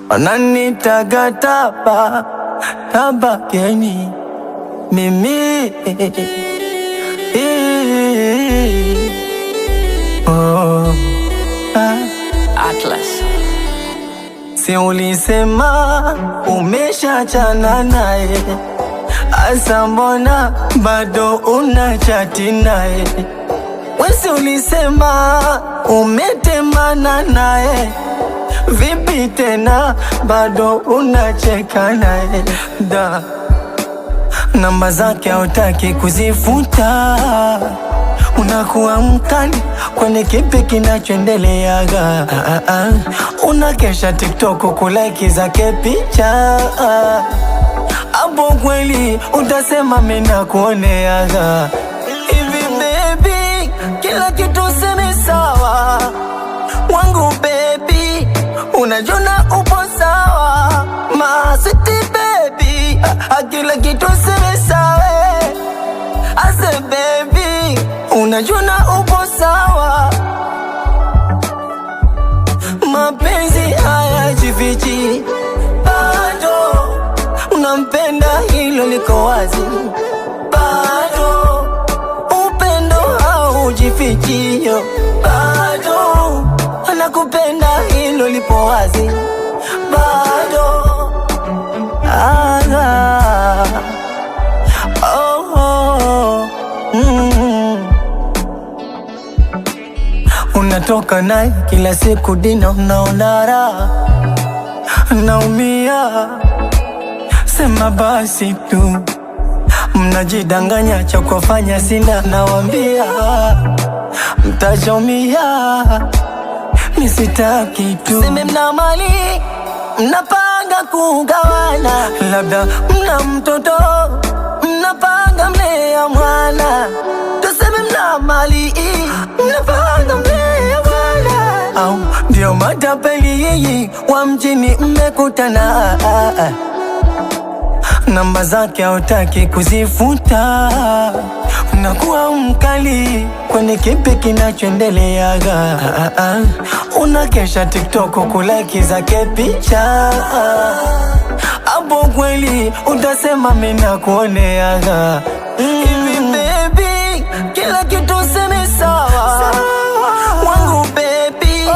wananitaga taba tabakeni mimi oh, Atlas. si ulisema umeshachana naye, asa mbona bado unachati naye? Wesi ulisema umetemana naye, vipi tena bado unacheka naye? Da, namba zake hautaki kuzifuta, unakuwa mkali kwenye kipi kinachoendeleaga. Unakesha TikTok kulike zake picha, hapo kweli utasema mina kuoneaga. Hivi baby, kila kitu seme sawa wangu baby, unajona upo sawa masiti baby, kila kitu seme sawa ase baby, unajona upo sawa. Mapenzi haya jifichi, bado unampenda, hilo liko wazi. Bado upendo haujifichi, bado anakupenda, hilo lipo wazi. Bado unatoka naye kila siku dina, unaona raha, naumia. Sema basi tu, mnajidanganya cha kufanya sina, nawambia mtajaumia. Misitaki tu, seme mna mali mnapanga kugawana, labda mna mtoto mnapanga mlea mwana. Tuseme mna mali mnapanga mlea mwana, au ndio matapeli wa mjini mmekutana. Namba zake hautaki kuzifuta, unakuwa mkali kwenye kipi kinachoendeleaga. Unakesha TikTok kulike zake picha, hapo kweli utasema mina kuoneaga. Hivi baby, kila kitu seme sawa wangu baby,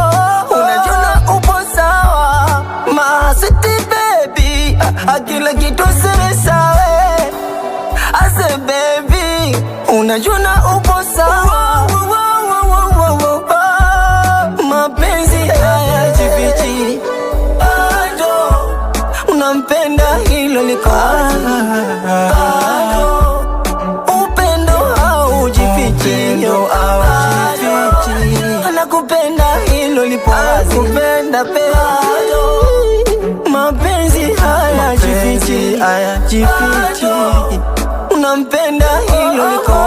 unajona upo sawa masiti baby, kila kitu seme sawa ase baby, unajona upo sawa. Mapenzi haya jifichi, bado unampenda, hilo liko wazi. Bado upendo haujifichi, anakupenda, hilo lipo wazi. Bado mapenzi haya jifichi, unampenda, hilo liko wazi.